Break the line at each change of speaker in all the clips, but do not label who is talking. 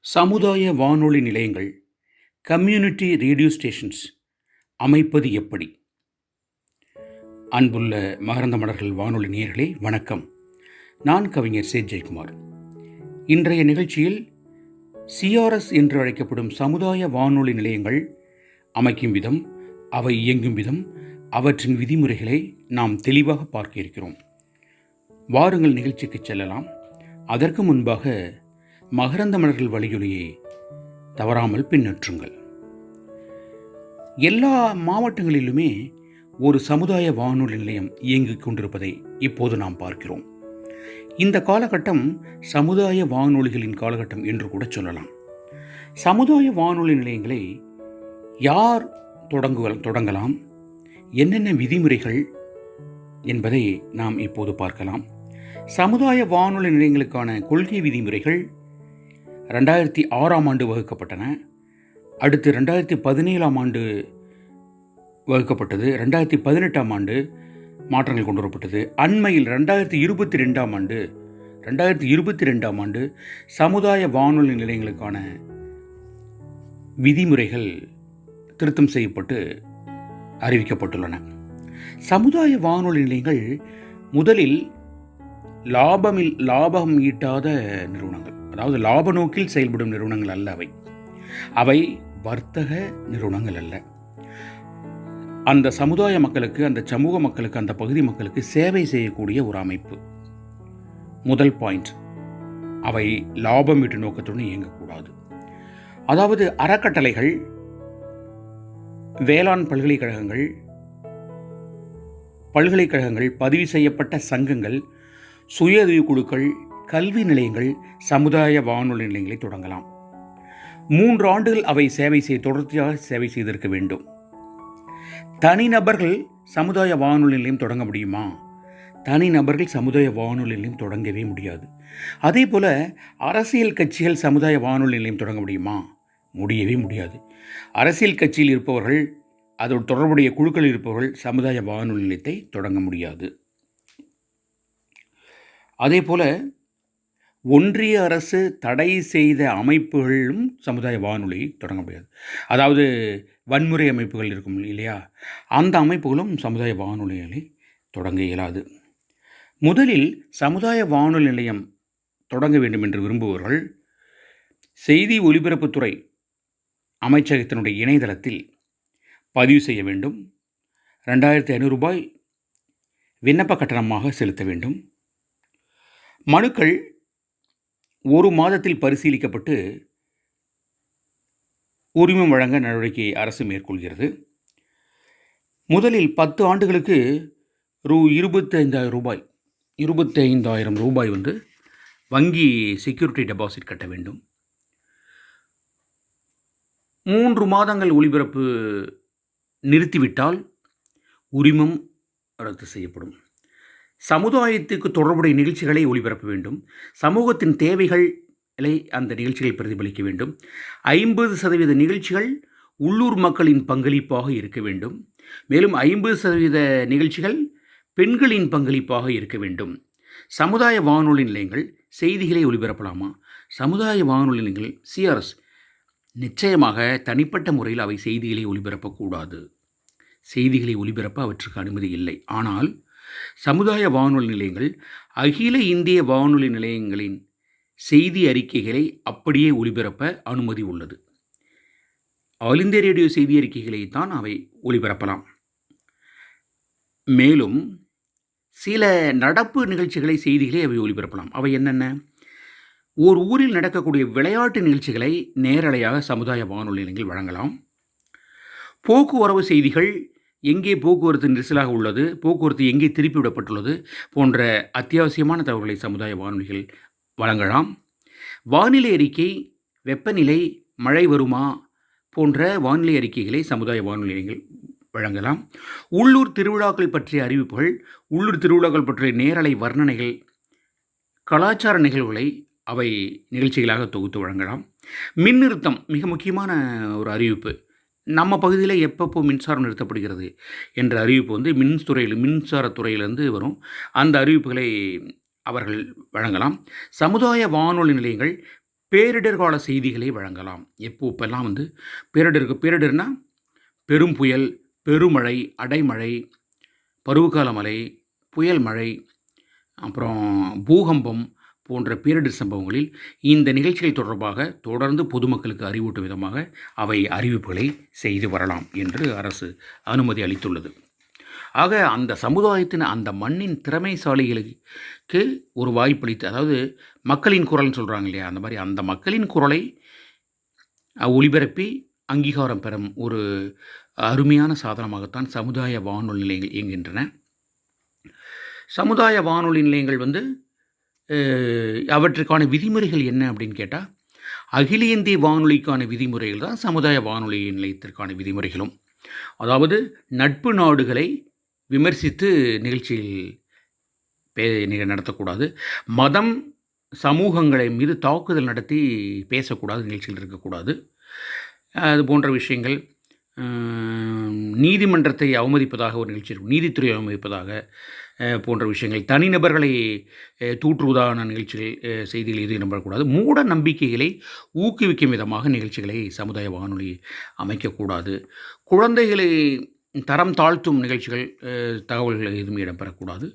சமுதாய வானொலி நிலையங்கள் கம்யூனிட்டி ரேடியோ ஸ்டேஷன்ஸ் அமைப்பது எப்படி? அன்புள்ள மகரந்த மலர்கள் வானொலி நேயர்களே வணக்கம். நான் கவிஞர் சே ஜெயக்குமார். இன்றைய நிகழ்ச்சியில் சிஆர்எஸ் என்று அழைக்கப்படும் சமுதாய வானொலி நிலையங்கள் அமைக்கும் விதம், அவை இயங்கும் விதம், அவற்றின் விதிமுறைகளை நாம் தெளிவாக பார்க்க இருக்கிறோம். வாருங்கள் நிகழ்ச்சிக்கு செல்லலாம். அதற்கு முன்பாக மகரந்த மலர்கள் வழியொலியை தவறாமல் பின்பற்றுங்கள். எல்லா மாவட்டங்களிலுமே ஒரு சமுதாய வானொலி நிலையம் இயங்கிக் கொண்டிருப்பதை இப்போது நாம் பார்க்கிறோம். இந்த காலகட்டம் சமுதாய வானொலிகளின் காலகட்டம் என்று கூட சொல்லலாம். சமுதாய வானொலி நிலையங்களை யார் தொடங்கலாம், என்னென்ன விதிமுறைகள் என்பதை நாம் இப்போது பார்க்கலாம். சமுதாய வானொலி நிலையங்களுக்கான கொள்கை விதிமுறைகள் 2006ஆம் ஆண்டு வகுக்கப்பட்டன. அடுத்து 2017ஆம் ஆண்டு வகுக்கப்பட்டது. 2018ஆம் ஆண்டு மாற்றங்கள் கொண்டு வரப்பட்டது. அண்மையில் 2022ஆம் ஆண்டு சமுதாய வானொலி நிலையங்களுக்கான விதிமுறைகள் திருத்தம் செய்யப்பட்டு அறிவிக்கப்பட்டுள்ளன. சமுதாய வானொலி நிலையங்கள் முதலில் லாபம் ஈட்டாத நிறுவனங்கள், அதாவது லாப நோக்கில் செயல்படும் நிறுவனங்கள் அல்ல. அவை வர்த்தக நிறுவனங்கள் அல்ல. அந்த சமுதாய மக்களுக்கு, அந்த சமூக மக்களுக்கு, அந்த பகுதி மக்களுக்கு சேவை செய்யக்கூடிய ஒரு அமைப்பு. முதல் பாயிண்ட், அவை லாபம் ஈட்டு நோக்கத்துடன் இயங்கக்கூடாது. அதாவது அறக்கட்டளைகள், வேளாண் பல்கலைக்கழகங்கள், பதிவு செய்யப்பட்ட சங்கங்கள், சுய உதவி குழுக்கள், கல்வி நிலையங்கள் சமுதாய வானொலி நிலையங்களை தொடங்கலாம். 3 ஆண்டுகள் அவை தொடர்ச்சியாக சேவை செய்திருக்க வேண்டும். தனிநபர்கள் சமுதாய வானொலி நிலையம் தொடங்க முடியுமா? தனிநபர்கள் சமுதாய வானொலி நிலையம் தொடங்கவே முடியாது. அதே போல அரசியல் கட்சிகள் சமுதாய வானொலி நிலையம் தொடங்க முடியுமா? முடியவே முடியாது. அரசியல் கட்சியில் இருப்பவர்கள், அதோடு தொடர்புடைய குழுக்களில் இருப்பவர்கள் சமுதாய வானொலி நிலையத்தை தொடங்க முடியாது. அதே போல ஒன்றிய அரசு தடை செய்த அமைப்புகளும் சமுதாய வானொலியை தொடங்க முடியாது. அதாவது வன்முறை அமைப்புகள் இருக்கும் இல்லையா, அந்த அமைப்புகளும் சமுதாய வானொலிகளை தொடங்க இயலாது. முதலில் சமுதாய வானொலி நிலையம் தொடங்க வேண்டும் என்று விரும்புபவர்கள் செய்தி ஒலிபரப்புத்துறை அமைச்சகத்தினுடைய இணையதளத்தில் பதிவு செய்ய வேண்டும். 2500 ரூபாய் விண்ணப்ப கட்டணமாக செலுத்த வேண்டும். மனுக்கள் 1 மாதத்தில் பரிசீலிக்கப்பட்டு உரிமம் வழங்க நடவடிக்கை அரசு மேற்கொள்கிறது. முதலில் 10 ஆண்டுகளுக்கு 25,000 ரூபாய் வங்கி செக்யூரிட்டி டெபாசிட் கட்ட வேண்டும். 3 மாதங்கள் ஒளிபரப்பு நிறுத்திவிட்டால் உரிமம் ரத்து செய்யப்படும். சமுதாயத்துக்கு தொடர்புடைய நிகழ்ச்சிகளை ஒளிபரப்ப வேண்டும். சமூகத்தின் தேவைகளை அந்த நிகழ்ச்சிகள் பிரதிபலிக்க வேண்டும். 50% நிகழ்ச்சிகள் உள்ளூர் மக்களின் பங்களிப்பாக இருக்க வேண்டும். மேலும் 50% நிகழ்ச்சிகள் பெண்களின் பங்களிப்பாக இருக்க வேண்டும். சமுதாய வானொலி நிலையங்கள் செய்திகளை ஒளிபரப்பலாமா? சமுதாய வானொலி நிலையங்கள் சிஆர்எஸ் நிச்சயமாக தனிப்பட்ட முறையில் அவை செய்திகளை ஒளிபரப்பக்கூடாது. செய்திகளை ஒளிபரப்ப அவற்றுக்கு அனுமதி இல்லை. ஆனால் சமுதாய வானொலி நிலையங்கள் அகில இந்திய வானொலி நிலையங்களின் செய்தி அறிக்கைகளை அப்படியே ஒளிபரப்ப அனுமதி உள்ளது. ஆல் இந்தியா ரேடியோ செய்தி அறிக்கைகளை தான் அவை ஒளிபரப்பலாம். மேலும் சில நடப்பு நிகழ்ச்சிகளை, செய்திகளை அவை ஒளிபரப்பலாம். அவை என்னென்ன? ஒரு ஊரில் நடக்கக்கூடிய விளையாட்டு நிகழ்ச்சிகளை நேரலையாக சமுதாய வானொலி நிலையங்கள் வழங்கலாம். போக்குவரவு செய்திகள், எங்கே போக்குவரத்து நெரிசலாக உள்ளது, போக்குவரத்து எங்கே திருப்பி விடப்பட்டுள்ளது போன்ற அத்தியாவசியமான தகவல்களை சமுதாய வானொலிகள் வழங்கலாம். வானிலை அறிக்கை, வெப்பநிலை, மழை வருமா போன்ற வானிலை அறிக்கைகளை சமுதாய வானொலி நிலையங்கள் வழங்கலாம். உள்ளூர் திருவிழாக்கள் பற்றிய அறிவிப்புகள், உள்ளூர் திருவிழாக்கள் பற்றிய நேரலை வர்ணனைகள், கலாச்சார நிகழ்வுகளை அவை நிகழ்ச்சிகளாக தொகுத்து வழங்கலாம். மின் நிறுத்தம் மிக முக்கியமான ஒரு அறிவிப்பு. நம்ம பகுதியில் எப்பப்போ மின்சாரம் நிறுத்தப்படுகிறது என்ற அறிவிப்பு மின்சாரத்துறையிலிருந்து வரும். அந்த அறிவிப்புகளை அவர்கள் வழங்கலாம். சமுதாய வானொலி நிலையங்கள் பேரிடர் கால செய்திகளை வழங்கலாம். இப்போல்லாம் வந்து பேரிடர்னா பெரும் புயல், பெருமழை, அடைமழை, பருவகால மழை, புயல் மழை, அப்புறம் பூகம்பம் போன்ற பேரிடர் சம்பவங்களில் இந்த நிகழ்ச்சிகள் தொடர்பாக தொடர்ந்து பொதுமக்களுக்கு அறிவூட்டும் விதமாக அவை அறிவிப்புகளை செய்து வரலாம் என்று அரசு அனுமதி அளித்துள்ளது. ஆக அந்த சமுதாயத்தின் அந்த மண்ணின் திறமைசாலிகளுக்கு ஒரு வாய்ப்பளித்து, அதாவது மக்களின் குரல்னு சொல்கிறாங்க இல்லையா, அந்த மாதிரி அந்த மக்களின் குரலை ஒளிபரப்பி அங்கீகாரம் பெறும் ஒரு அருமையான சாதனமாகத்தான் சமுதாய வானொலி நிலையங்கள் இயங்குகின்றன. சமுதாய வானொலி நிலையங்கள் வந்து அவற்றுக்கான விதிமுறைகள் என்ன அப்படின்னு கேட்டால், அகில இந்திய வானொலிக்கான விதிமுறைகள் தான் சமுதாய வானொலி நிலையத்திற்கான விதிமுறைகளும். அதாவது நட்பு நாடுகளை விமர்சித்து நிகழ்ச்சியில் நடத்தக்கூடாது, மதம் சமூகங்களை மீது தாக்குதல் நடத்தி பேசக்கூடாது, நிகழ்ச்சியில் இருக்கக்கூடாது, அது போன்ற விஷயங்கள். நீதிமன்றத்தை அவமதிப்பதாக ஒரு நிகழ்ச்சி இருக்கும், நீதித்துறை அவமதிப்பதாக போன்ற விஷயங்கள், தனிநபர்களை தூற்றுவதான நிகழ்ச்சிகள், செய்திகள் எதுவும் நம்பக்கூடாது. மூட நம்பிக்கைகளை ஊக்குவிக்கும் விதமாக நிகழ்ச்சிகளை சமுதாய வானொலி அமைக்கக்கூடாது. குழந்தைகளை தரம் தாழ்த்தும் நிகழ்ச்சிகள், தகவல்கள் எதுவும் இடம்பெறக்கூடாது.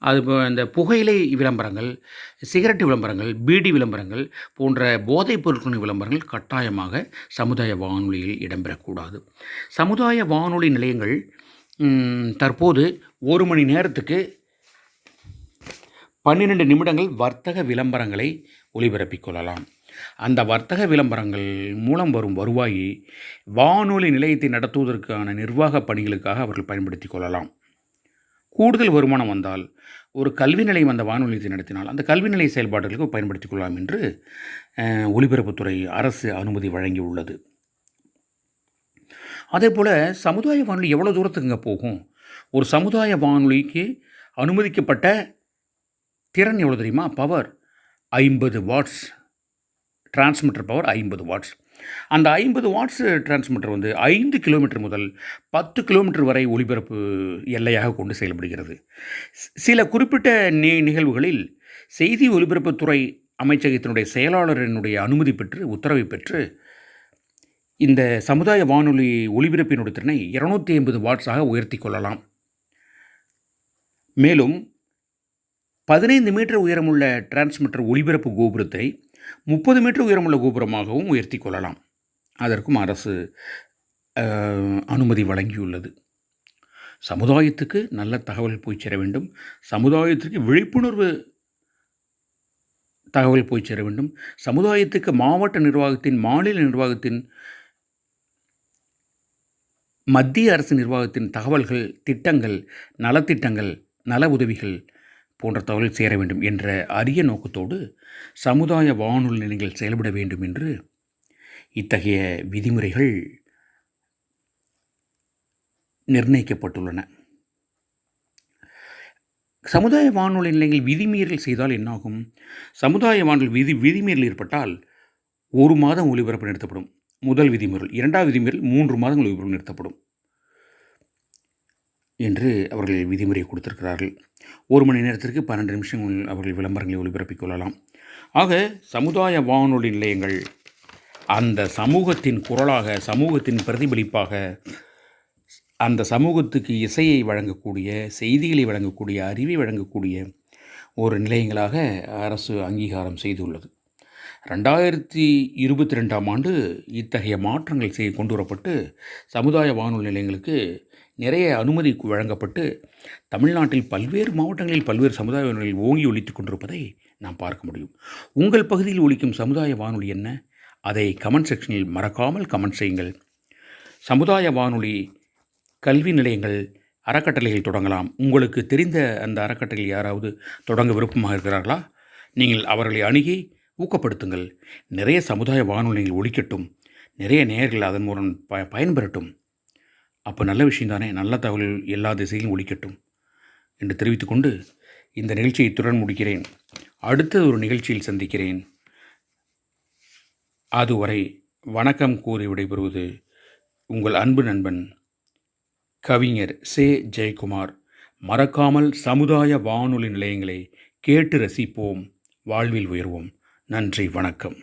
அது இந்த புகையிலை விளம்பரங்கள், சிகரெட்டு விளம்பரங்கள், பீடி விளம்பரங்கள் போன்ற போதைப் பொருட்களின் விளம்பரங்கள் கட்டாயமாக சமுதாய வானொலியில் இடம்பெறக்கூடாது. சமுதாய வானொலி நிலையங்கள் தற்போது 1 மணி நேரத்துக்கு 12 நிமிடங்கள் வர்த்தக விளம்பரங்களை ஒளிபரப்பிக் கொள்ளலாம். அந்த வர்த்தக விளம்பரங்கள் மூலம் வரும் வருவாயை வானொலி நிலையத்தை நடத்துவதற்கான நிர்வாக பணிகளுக்காக அவர்கள் பயன்படுத்தி கொள்ளலாம். கூடுதல் வருமானம் வந்தால் ஒரு கல்வி நிலையம் அந்த வானொலி நிலையத்தை நடத்தினால் அந்த கல்வி நிலைய செயல்பாடுகளுக்கு பயன்படுத்திக் கொள்ளலாம் என்று ஒலிபரப்புத்துறை அரசு அனுமதி வழங்கியுள்ளது. அதே போல் சமுதாய வானொலி எவ்வளோ தூரத்துக்குங்க போகும்? ஒரு சமுதாய வானொலிக்கு அனுமதிக்கப்பட்ட திறன் எவ்வளோ தெரியுமா? Power 50 watts, transmitter power 50 watts. அந்த 50 வாட்ஸ் டிரான்ஸ்மிட்டர் வந்து 5 கிலோமீட்டர் முதல் 10 கிலோமீட்டர் வரை ஒளிபரப்பு எல்லையாக கொண்டு செயல்படுகிறது. சில குறிப்பிட்ட நிகழ்வுகளில் செய்தி ஒலிபரப்புத்துறை அமைச்சகத்தினுடைய செயலாளரினுடைய அனுமதி பெற்று, உத்தரவை பெற்று இந்த சமுதாய வானொலி ஒலிபரப்பினுடைய திறனை 250 வாட்ஸாக உயர்த்தி கொள்ளலாம். மேலும் 15 மீட்டர் உயரமுள்ள டிரான்ஸ்மிட்டர் ஒலிபரப்பு கோபுரத்தை 30 மீட்டர் உயரமுள்ள கோபுரமாகவும் உயர்த்தி கொள்ளலாம். அதற்கும் அரசு அனுமதி வழங்கியுள்ளது. சமுதாயத்துக்கு நல்ல தகவல் போய் சேர வேண்டும், சமுதாயத்திற்கு விழிப்புணர்வு தகவல் போய் சேர வேண்டும், சமுதாயத்துக்கு மாவட்ட நிர்வாகத்தின், மாநில நிர்வாகத்தின், மத்திய அரசு நிர்வாகத்தின் தகவல்கள், திட்டங்கள், நலத்திட்டங்கள், நல உதவிகள் போன்ற தகவல் சேர வேண்டும் என்ற அரிய நோக்கத்தோடு சமுதாய வானொலி நிலையங்கள் செயல்பட வேண்டும் என்று இத்தகைய விதிமுறைகள் நிர்ணயிக்கப்பட்டுள்ளன. சமுதாய வானொலி நிலையங்கள் விதிமீறல் செய்தால் என்னாகும்? சமுதாய வானொலி விதிமீறல் ஏற்பட்டால் 1 மாதம் ஒலிபரப்பு நிறுத்தப்படும். முதல் விதிமீறல். 2வது விதிமீறல் 3 மாதங்கள் ஒலிபரப்பு நிறுத்தப்படும் என்று அவர்கள் விதிமுறை கொடுத்திருக்கிறார்கள். 1 மணி நேரத்திற்கு 12 நிமிஷம் அவர்கள் விளம்பரங்களை ஒளிபரப்பிக் கொள்ளலாம். ஆக சமுதாய வானொலி நிலையங்கள் அந்த சமூகத்தின் குரலாக, சமூகத்தின் பிரதிபலிப்பாக, அந்த சமூகத்துக்கு இசையை வழங்கக்கூடிய, செய்திகளை வழங்கக்கூடிய, அறிவை வழங்கக்கூடிய ஒரு நிலையங்களாக அரசு அங்கீகாரம் செய்துள்ளது. 2022ஆம் ஆண்டு இத்தகைய மாற்றங்கள் கொண்டு வரப்பட்டு சமுதாய வானொலி நிலையங்களுக்கு நிறைய அனுமதி வழங்கப்பட்டு தமிழ்நாட்டில் பல்வேறு மாவட்டங்களில் பல்வேறு சமுதாய வானொலிகள் ஓங்கி ஒலித்துக் கொண்டிருப்பதை நாம் பார்க்க முடியும். உங்கள் பகுதியில் ஒலிக்கும் சமுதாய வானொலி என்ன? அதை கமெண்ட் செக்ஷனில் மறக்காமல் கமெண்ட் செய்யுங்கள். சமுதாய வானொலி கல்வி நிலையங்கள், அறக்கட்டளைகள் தொடங்கலாம். உங்களுக்கு தெரிந்த அந்த அறக்கட்டளைகள் யாராவது தொடங்க விருப்பமாக இருக்கிறார்களா? நீங்கள் அவர்களை அணுகி ஊக்கப்படுத்துங்கள். நிறைய சமுதாய வானொலிகள் ஒலிக்கட்டும், நிறைய நேயர்கள் அதன் மூலம் பயன்பெறட்டும். அப்போ நல்ல விஷயம்தானே, நல்ல தகவல் எல்லா திசையிலும் ஒலிக்கட்டும் என்று தெரிவித்துக்கொண்டு இந்த நிகழ்ச்சியை இத்துடன் முடிக்கிறேன். அடுத்த ஒரு நிகழ்ச்சியில் சந்திக்கிறேன். அதுவரை வணக்கம் கூறி விடைபெறுவது உங்கள் அன்பு நண்பன் கவிஞர் சே. ஜெயக்குமார். மறக்காமல் சமுதாய வானொலி நிலையங்களை கேட்டு ரசிப்போம், வாழ்வில் உயர்வோம். நன்றி, வணக்கம்.